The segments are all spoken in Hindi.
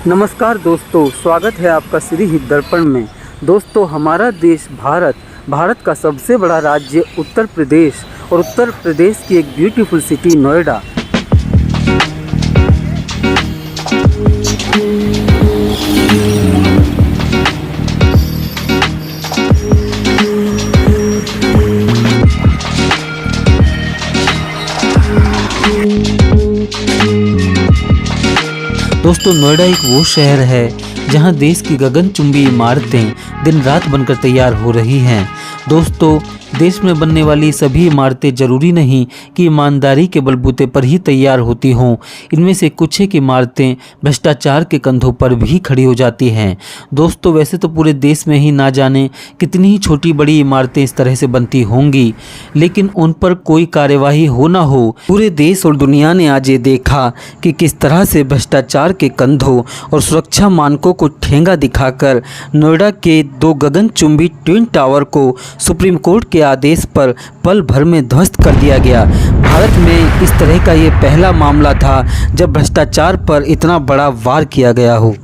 नमस्कार दोस्तों, स्वागत है आपका श्री हित दर्पण में। दोस्तों, हमारा देश भारत का सबसे बड़ा राज्य उत्तर प्रदेश और उत्तर प्रदेश की एक ब्यूटीफुल सिटी नोएडा। दोस्तों, नोएडा एक वो शहर है जहां देश की गगनचुंबी इमारतें दिन रात बनकर तैयार हो रही हैं। दोस्तों, देश में बनने वाली सभी इमारतें जरूरी नहीं कि ईमानदारी के बलबूते पर ही तैयार होती हों। इनमें से कुछ एक इमारतें भ्रष्टाचार के कंधों पर भी खड़ी हो जाती हैं। दोस्तों, वैसे तो पूरे देश में ही ना जाने कितनी ही छोटी बड़ी इमारतें इस तरह से बनती होंगी, लेकिन उन पर कोई कार्यवाही हो ना हो, पूरे देश और दुनिया ने आज ये देखा कि किस तरह से भ्रष्टाचार के कंधों और सुरक्षा मानकों को ठेंगा दिखाकर नोएडा के 2 गगनचुंबी ट्विन टावर को सुप्रीम कोर्ट के आदेश पर पल भर में ध्वस्त कर दिया गया। भारत में इस तरह का ये पहला मामला था जब भ्रष्टाचार पर इतना बड़ा वार किया गया हो।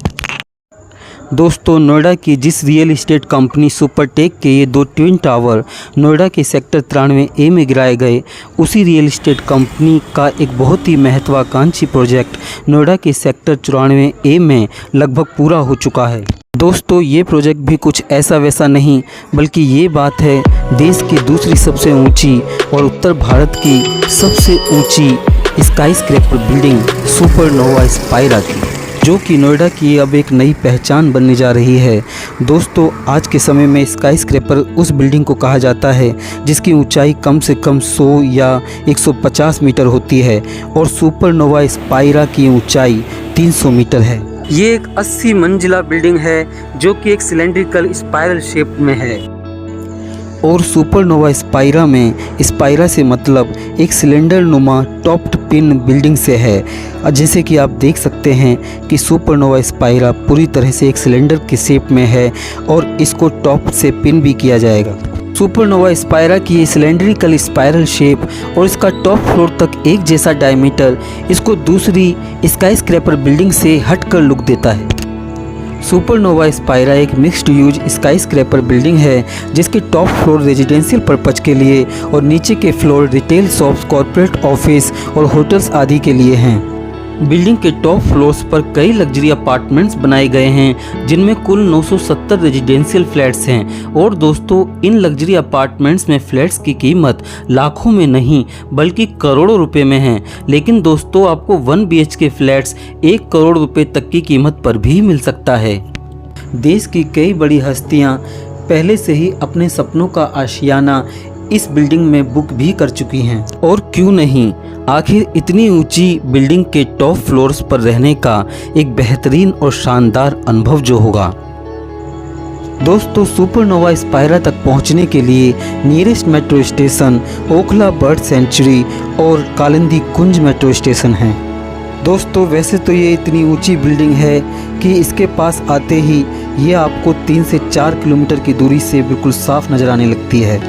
दोस्तों, नोएडा की जिस रियल एस्टेट कंपनी सुपरटेक के ये 2 ट्विन टावर नोएडा के सेक्टर 93A में गिराए गए, उसी रियल एस्टेट कंपनी का एक बहुत ही महत्वाकांक्षी प्रोजेक्ट नोएडा के सेक्टर 94A में लगभग पूरा हो चुका है। दोस्तों, ये प्रोजेक्ट भी कुछ ऐसा वैसा नहीं, बल्कि ये बात है देश की दूसरी सबसे ऊंची और उत्तर भारत की सबसे ऊंची स्काईस्क्रैपर बिल्डिंग सुपरनोवा स्पाइरा की, जो कि नोएडा की अब एक नई पहचान बनने जा रही है। दोस्तों, आज के समय में स्काईस्क्रैपर उस बिल्डिंग को कहा जाता है जिसकी ऊंचाई कम से कम 100 या 150 मीटर होती है और सुपरनोवा स्पाइरा की ऊंचाई 300 मीटर है। ये एक 80 मंजिला बिल्डिंग है जो कि एक सिलेंड्रिकल स्पाइरल शेप में है। और सुपरनोवा स्पाइरा में स्पाइरा से मतलब एक सिलेंडर नुमा टॉप्ड पिन बिल्डिंग से है। जैसे कि आप देख सकते हैं कि सुपरनोवा स्पाइरा पूरी तरह से एक सिलेंडर के शेप में है और इसको टॉप से पिन भी किया जाएगा। सुपरनोवा स्पाइरा की ये सिलेंड्रिकल स्पाइरल शेप और इसका टॉप फ्लोर तक एक जैसा डायमीटर इसको दूसरी स्काईस्क्रैपर बिल्डिंग से हटकर लुक देता है। सुपरनोवा स्पाइरा एक मिक्स्ड यूज स्काईस्क्रैपर बिल्डिंग है जिसके टॉप फ्लोर रेजिडेंशियल पर्पज के लिए और नीचे के floor retail shops, corporate office और होटल्स आदि के लिए हैं। बिल्डिंग के टॉप फ्लोर्स पर कई लग्जरी अपार्टमेंट्स बनाए गए हैं जिनमें कुल 970 रेजिडेंशियल फ्लैट्स हैं। और दोस्तों, इन लग्जरी अपार्टमेंट्स में फ्लैट्स की कीमत लाखों में नहीं बल्कि करोड़ों रुपए में है। लेकिन दोस्तों, आपको 1 BHK फ्लैट्स 1 करोड़ रुपए तक की कीमत पर भी मिल सकता है। देश की कई बड़ी हस्तियां पहले से ही अपने सपनों का आशियाना इस बिल्डिंग में बुक भी कर चुकी हैं। और क्यों नहीं, आखिर इतनी ऊंची बिल्डिंग के टॉप फ्लोर्स पर रहने का एक बेहतरीन और शानदार अनुभव जो होगा। दोस्तों, सुपरनोवा स्पाइरा तक पहुंचने के लिए nearest metro station Okhla bird sanctuary और कालिंदी कुंज मेट्रो स्टेशन हैं। दोस्तों, वैसे तो ये इतनी ऊंची बिल्डिंग है कि इसके पास आते ही ये आपको 3 से 4 किलोमीटर की दूरी से बिल्कुल साफ नजर आने लगती है।